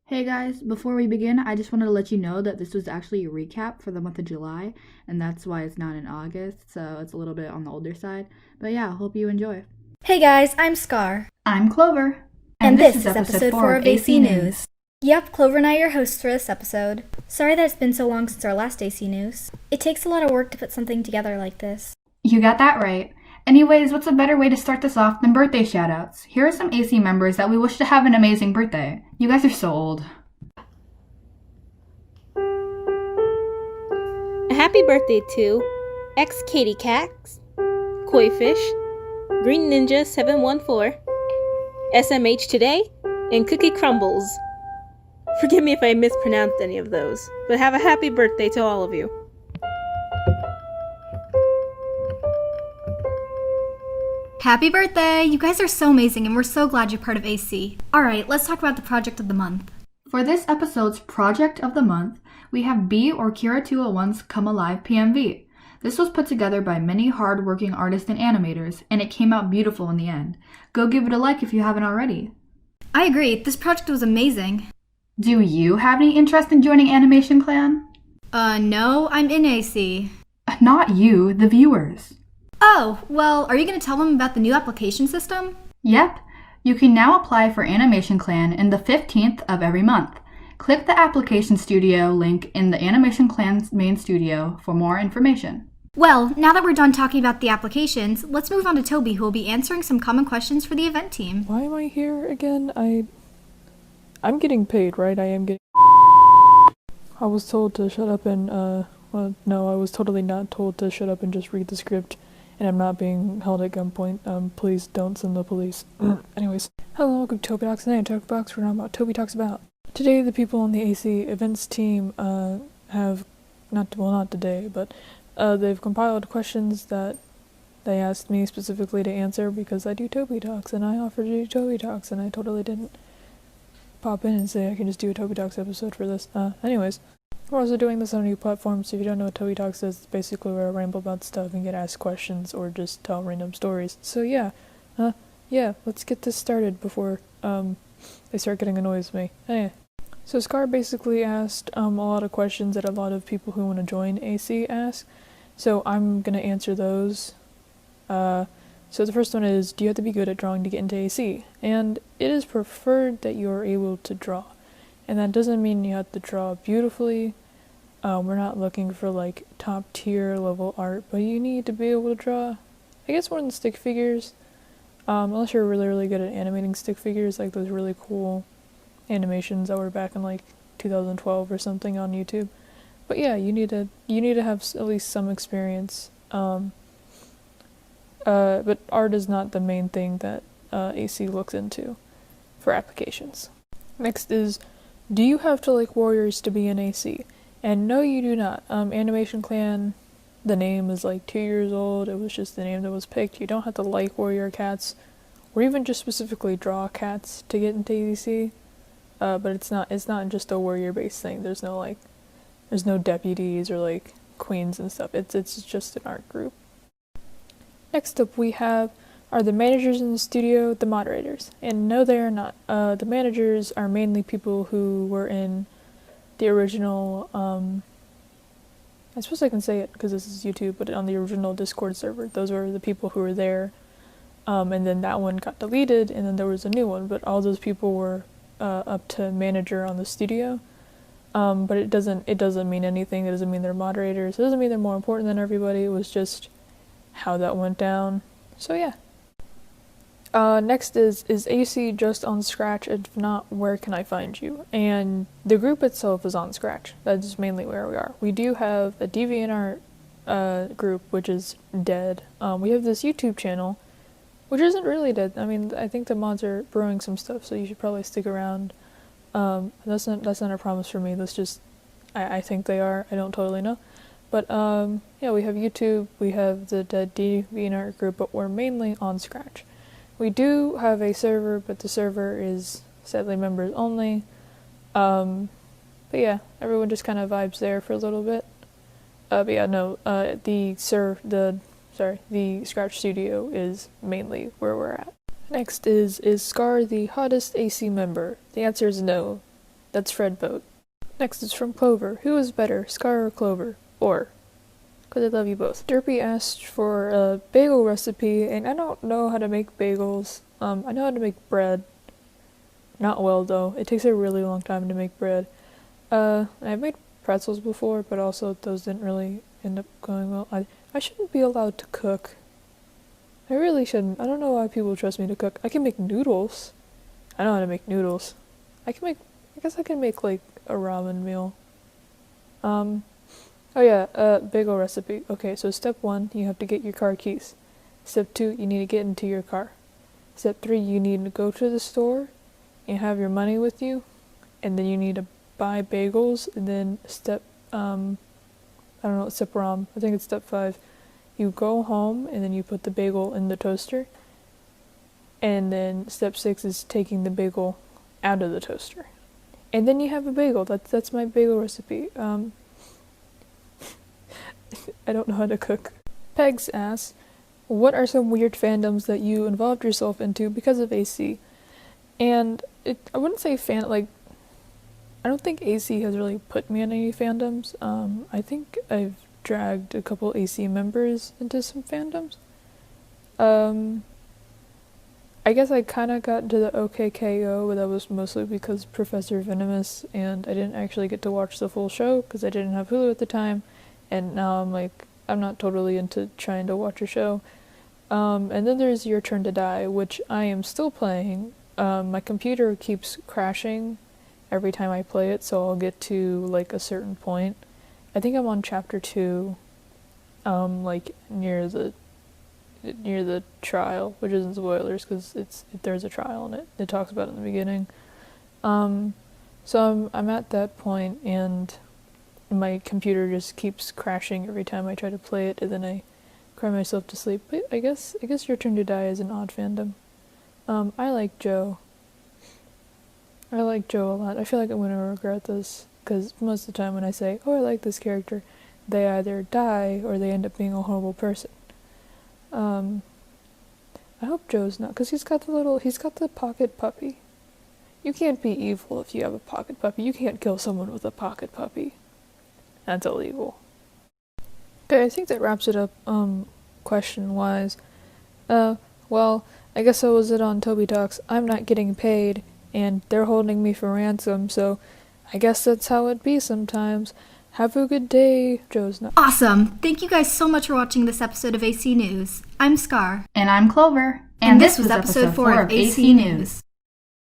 Hey guys, before we begin, I just wanted to let you know that this was actually a recap for the month of July, and that's why it's not in August, so it's a little bit on the older side. But yeah, hope you enjoy. Hey guys, I'm Scar. I'm Clover, And this is episode 4 of AC News. Yep, Clover and I are your hosts for this episode. Sorry that it's been so long since our last AC News. It takes a lot of work to put something together like this. You got that right. Anyways, what's a better way to start this off than birthday shoutouts? Here are some AC members that we wish to have an amazing birthday. You guys are so old. A happy birthday to X Katie Cax, Koifish, Green Ninja 714, SMH Today, and Cookie Crumbles. Forgive me if I mispronounced any of those, but have a happy birthday to all of you. Happy birthday! You guys are so amazing and we're so glad you're part of AC. Alright, let's talk about the project of the month. For this episode's Project of the Month, we have B or Kira 201's Come Alive PMV. This was put together by many hard-working artists and animators, and it came out beautiful in the end. Go give it a like if you haven't already. I agree, this project was amazing. Do you have any interest in joining Animation Clan? No, I'm in AC. Not you, the viewers. Oh, well, are you going to tell them about the new application system? Yep. You can now apply for Animation Clan in the 15th of every month. Click the Application Studio link in the Animation Clan's main studio for more information. Well, now that we're done talking about the applications, let's move on to Toby, who will be answering some common questions for the event team. Why am I here again? I'm getting paid, right? I am getting... I was told to shut up and, well, no, I was totally not told to shut up and just read the script, and I'm not being held at gunpoint. Please don't send the police. Anyways, hello, welcome to Toby Talks. Today on Toby Talks, we're talking about Toby Talks About. Today, the people on the AC events team, have, not today, but, they've compiled questions that they asked me specifically to answer because I do Toby Talks, and I offered to do Toby Talks, and I totally didn't pop in and say I can just do a Toby Talks episode for this. Anyways, we're also doing this on a new platform, so if you don't know what Toby Talks is, it's basically where I ramble about stuff and get asked questions or just tell random stories. So yeah, let's get this started before, they start getting annoyed with me. Anyway. So Scar basically asked, a lot of questions that a lot of people who want to join AC ask, so I'm gonna answer those. So the first one is, do you have to be good at drawing to get into AC? And it is preferred that you are able to draw. And that doesn't mean you have to draw beautifully. We're not looking for like top tier level art, but you need to be able to draw, I guess, more than stick figures. Unless you're really, really good at animating stick figures, like those really cool animations that were back in like 2012 or something on YouTube. But yeah, you need to have at least some experience. But art is not the main thing that AC looks into for applications. Next is, do you have to like warriors to be in AC? And no, you do not. Animation Clan, the name is like 2 years old. It was just the name that was picked. You don't have to like warrior cats, or even just specifically draw cats to get into AC. But it's not just a warrior based thing. There's no deputies or like queens and stuff. It's just an art group. Next up we have, are the managers in the studio the moderators? And no, they are not. The managers are mainly people who were in the original, I suppose I can say it because this is YouTube, but on the original Discord server. Those were the people who were there. And then that one got deleted, and then there was a new one, but all those people were up to manager on the studio. But it doesn't mean anything. It doesn't mean they're moderators. It doesn't mean they're more important than everybody. It was just how that went down. So yeah. Next is AC just on Scratch? If not, where can I find you? And the group itself is on Scratch. That is mainly where we are. We do have a DeviantArt group, which is dead. We have this YouTube channel, which isn't really dead. I mean, I think the mods are brewing some stuff, so you should probably stick around. That's not a promise for me. That's just, I think they are. I don't totally know. But yeah, we have YouTube, we have the DeviantArt group, but we're mainly on Scratch. We do have a server, but the server is sadly members only. But yeah, everyone just kind of vibes there for a little bit. But yeah, no, the Scratch Studio is mainly where we're at. Next is Scar the hottest AC member? The answer is no. That's Fred Boat. Next is from Clover. Who is better, Scar or Clover? Or, because I love you both. Derpy asked for a bagel recipe, and I don't know how to make bagels. I know how to make bread. Not well, though. It takes a really long time to make bread. I've made pretzels before, but also those didn't really end up going well. I shouldn't be allowed to cook. I really shouldn't. I don't know why people trust me to cook. I can make noodles. I know how to make noodles. I guess I can make, like, a ramen meal. Oh yeah, bagel recipe. Okay, so step 1, you have to get your car keys. Step 2, you need to get into your car. Step 3, you need to go to the store and have your money with you. And then you need to buy bagels. And then step, I don't know, step wrong. I think it's step 5. You go home and then you put the bagel in the toaster. And then step 6 is taking the bagel out of the toaster. And then you have a bagel. That's my bagel recipe. I don't know how to cook. Pegs asks, what are some weird fandoms that you involved yourself into because of AC? And I wouldn't say I don't think AC has really put me in any fandoms. I think I've dragged a couple AC members into some fandoms. I guess I kind of got into the OKKO, but that was mostly because Professor Venomous, and I didn't actually get to watch the full show because I didn't have Hulu at the time, and now I'm not totally into trying to watch a show. And then there's Your Turn to Die, which I am still playing. My computer keeps crashing every time I play it, so I'll get to, like, a certain point. I think I'm on chapter 2, like, near the trial, which isn't spoilers because there's a trial in it. It talks about it in the beginning. So I'm at that point, and my computer just keeps crashing every time I try to play it, and then I cry myself to sleep. But I guess Your Turn to Die is an odd fandom. I like Joe. I like Joe a lot. I feel like I'm gonna regret this because most of the time when I say, "Oh, I like this character," they either die or they end up being a horrible person. I hope Joe's not, because he's got the pocket puppy. You can't be evil if you have a pocket puppy. You can't kill someone with a pocket puppy. That's illegal. Okay, I think that wraps it up, question-wise. Well, I guess that was it on Toby Talks. I'm not getting paid, and they're holding me for ransom, so I guess that's how it be sometimes. Have a good day. Joe's not. Awesome! Thank you guys so much for watching this episode of AC News. I'm Scar. And I'm Clover. And this was episode 4 of AC News.